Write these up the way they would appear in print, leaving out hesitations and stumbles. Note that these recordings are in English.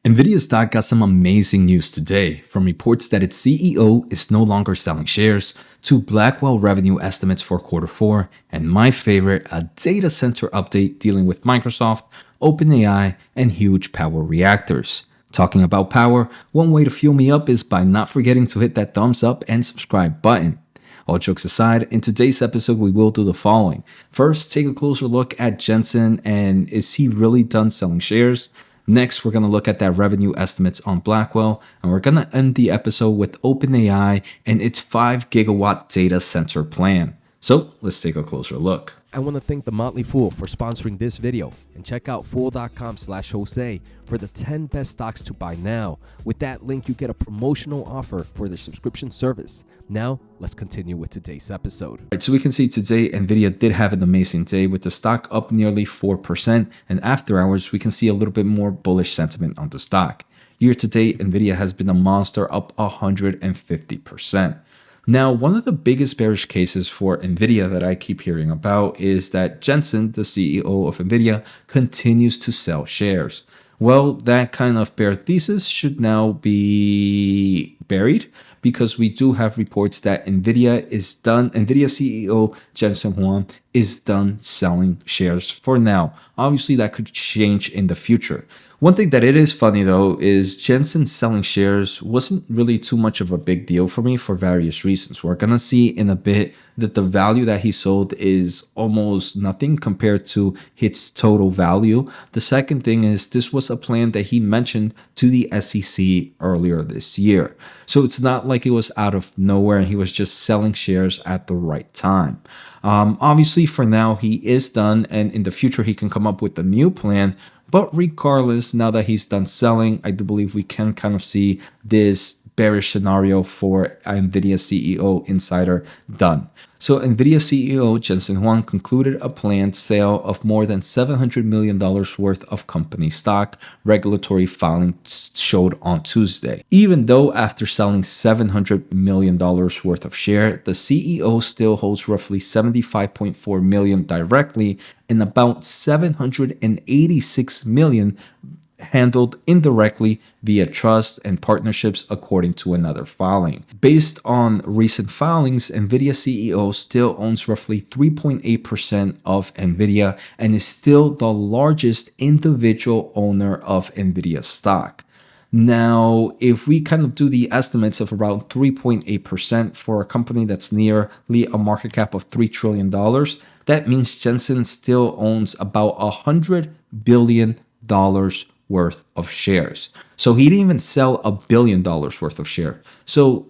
Nvidia stock got some amazing news today, from reports that its CEO is no longer selling shares, to Blackwell revenue estimates for Q4, and my favorite, a data center update dealing with Microsoft, OpenAI, and huge power reactors. Talking about power, one way to fuel me up is by not forgetting to hit that thumbs up and subscribe button. All jokes aside, in today's episode, we will do the following. First, take a closer look at Jensen, and is he really done selling shares? Next, we're going to look at that revenue estimates on Blackwell, and we're going to end the episode with OpenAI and its 5 gigawatt data center plan. So let's take a closer look. I want to thank The Motley Fool for sponsoring this video, and check out fool.com/Jose for the 10 best stocks to buy now. With that link, you get a promotional offer for their subscription service. Now, let's continue with today's episode. All right, so we can see today Nvidia did have an amazing day with the stock up nearly 4%, and after hours, we can see a little bit more bullish sentiment on the stock. Year to date, Nvidia has been a monster, up 150%. Now, one of the biggest bearish cases for Nvidia that I keep hearing about is that Jensen, the CEO of Nvidia, continues to sell shares. Well, that kind of bear thesis should now be buried, because we do have reports that Nvidia CEO Jensen Huang is done selling shares for now. Obviously, that could change in the future. One thing that it is funny though is Jensen selling shares wasn't really too much of a big deal for me for various reasons. We're gonna see in a bit that the value that he sold is almost nothing compared to its total value. The second thing is this was a plan that he mentioned to the SEC earlier this year. So it's not like it was out of nowhere and he was just selling shares at the right time. Obviously for now he is done, and in the future he can come up with a new plan. But regardless, now that he's done selling, I do believe we can kind of see this bearish scenario for Nvidia CEO insider done. So Nvidia CEO Jensen Huang concluded a planned sale of more than $700 million worth of company stock, regulatory filing showed on Tuesday. Even though after selling $700 million worth of share, the CEO still holds roughly 75.4 million directly and about 786 million handled indirectly via trust and partnerships, according to another filing. Based on recent filings, Nvidia CEO still owns roughly 3.8% of Nvidia and is still the largest individual owner of Nvidia stock. Now, if we kind of do the estimates of around 3.8% for a company that's nearly a market cap of $3 trillion, that means Jensen still owns about $100 billion worth of shares. So he didn't even sell $1 billion worth of share. So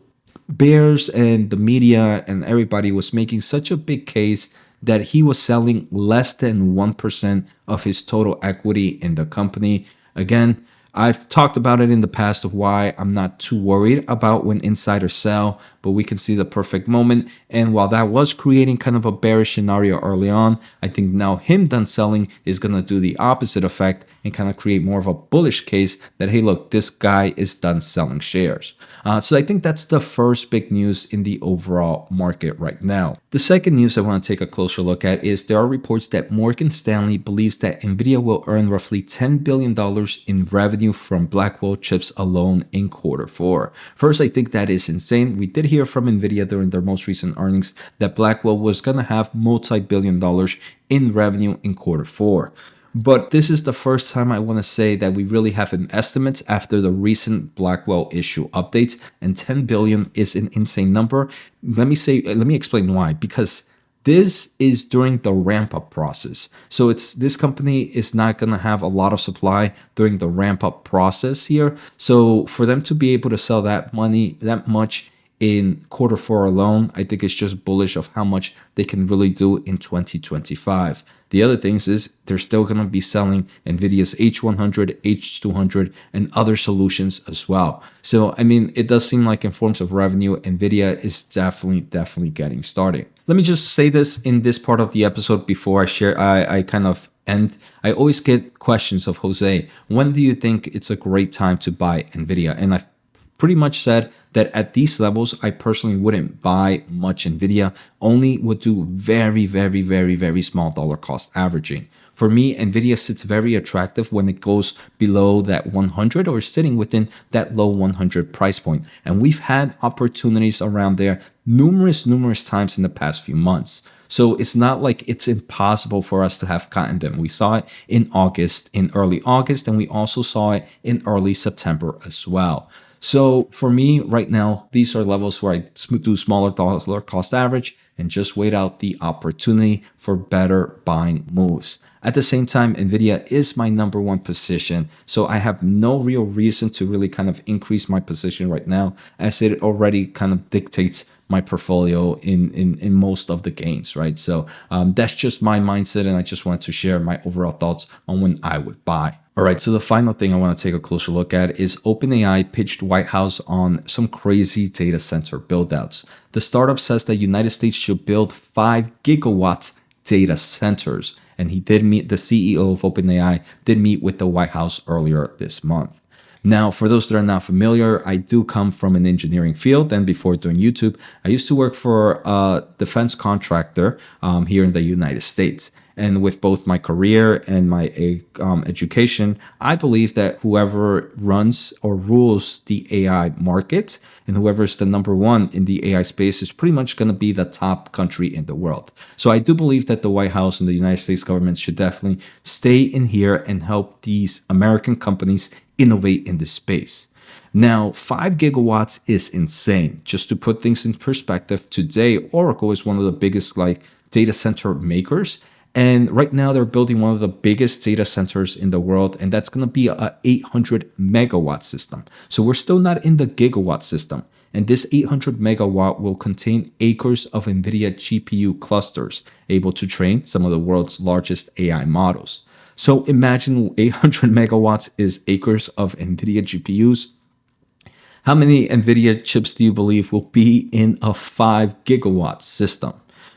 bears and the media and everybody was making such a big case that he was selling less than 1% of his total equity in the company. Again, I've talked about it in the past of why I'm not too worried about when insiders sell, but we can see the perfect moment. And while that was creating kind of a bearish scenario early on, I think now him done selling is going to do the opposite effect and kind of create more of a bullish case that, hey, look, this guy is done selling shares. So I think that's the first big news in the overall market right now. The second news I want to take a closer look at is there are reports that Morgan Stanley believes that Nvidia will earn roughly $10 billion in revenue from Blackwell chips alone in Q4. First, I think that is insane. We did hear from Nvidia during their most recent earnings that Blackwell was going to have multi-billion dollars in revenue in Q4. But this is the first time I want to say that we really have an estimate after the recent Blackwell issue updates, and 10 billion is an insane number. Let me explain why. Because this is during the ramp-up process. So this company is not going to have a lot of supply during the ramp-up process here. So for them to be able to sell that much in Q4 alone, I think it's just bullish of how much they can really do in 2025. The other things is they're still going to be selling Nvidia's H100, H200, and other solutions as well. So, I mean, it does seem like in forms of revenue, Nvidia is definitely getting started. Let me just say this in this part of the episode before I kind of end. I always get questions of, Jose, when do you think it's a great time to buy Nvidia? And I've pretty much said that at these levels, I personally wouldn't buy much Nvidia, only would do very, very, very, very small dollar cost averaging. For me, Nvidia sits very attractive when it goes below that 100 or sitting within that low 100 price point. And we've had opportunities around there numerous times in the past few months. So it's not like it's impossible for us to have gotten them. We saw it in August, in early August, and we also saw it in early September as well. So for me right now, these are levels where I do smaller dollar cost average and just wait out the opportunity for better buying moves. At the same time, Nvidia is my number one position, so I have no real reason to really kind of increase my position right now, as it already kind of dictates my portfolio in most of the gains, right? So that's just my mindset, and I just wanted to share my overall thoughts on when I would buy. All right, so the final thing I want to take a closer look at is OpenAI pitched White House on some crazy data center buildouts. The startup says the United States should build 5 gigawatts data centers, and he did meet the CEO of OpenAI did meet with the White House earlier this month. Now, for those that are not familiar, I do come from an engineering field, and before doing YouTube, I used to work for a defense contractor here in the United States. And with both my career and my education, I believe that whoever runs or rules the AI market and whoever is the number one in the AI space is pretty much going to be the top country in the world. So I do believe that the White House and the United States government should definitely stay in here and help these American companies innovate in this space. Now, 5 gigawatts is insane. Just to put things in perspective, today Oracle is one of the biggest data center makers. And right now they're building one of the biggest data centers in the world, and that's going to be a 800 megawatt system. So we're still not in the gigawatt system. And this 800 megawatt will contain acres of NVIDIA GPU clusters, able to train some of the world's largest AI models. So imagine 800 megawatts is acres of NVIDIA GPUs. How many NVIDIA chips do you believe will be in a 5 gigawatt system?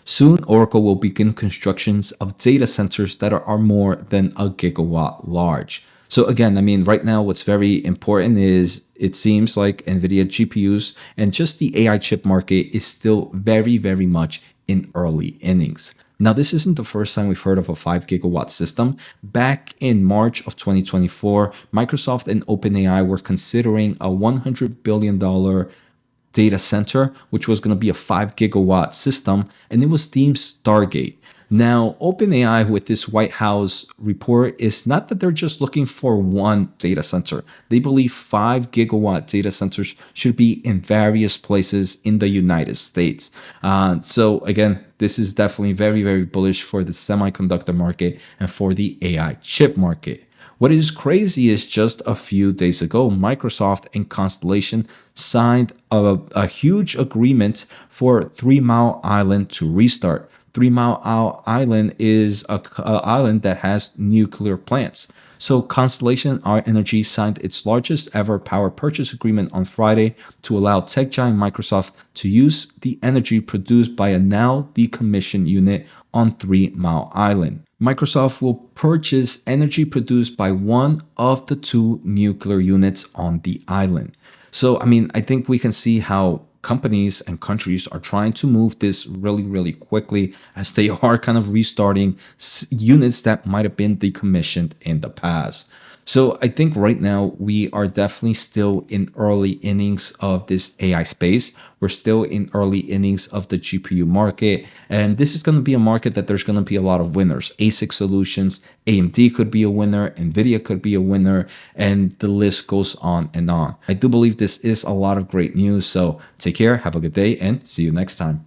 Soon, Oracle will begin constructions of data centers that are more than a gigawatt large. So again, I mean, right now, what's very important is it seems like NVIDIA GPUs and just the AI chip market is still very, very much in early innings. Now, this isn't the first time we've heard of a 5 gigawatt system. Back in March of 2024, Microsoft and OpenAI were considering a $100 billion data center, which was going to be a 5 gigawatt system, and it was themed Stargate. Now, OpenAI with this White House report is not that they're just looking for one data center. They believe 5 gigawatt data centers should be in various places in the United States. So again, this is definitely very, very bullish for the semiconductor market and for the AI chip market. What is crazy is just a few days ago, Microsoft and Constellation signed a huge agreement for 3 Mile Island to restart. 3 Mile Island is an island that has nuclear plants. So Constellation Energy signed its largest ever power purchase agreement on Friday to allow tech giant Microsoft to use the energy produced by a now decommissioned unit on 3 Mile Island. Microsoft will purchase energy produced by one of the 2 nuclear units on the island. So, I mean, I think we can see how companies and countries are trying to move this really, really quickly as they are kind of restarting units that might have been decommissioned in the past. So I think right now we are definitely still in early innings of this AI space. We're still in early innings of the GPU market. And this is going to be a market that there's going to be a lot of winners. ASIC solutions, AMD could be a winner, Nvidia could be a winner, and the list goes on and on. I do believe this is a lot of great news. So take care, have a good day, and see you next time.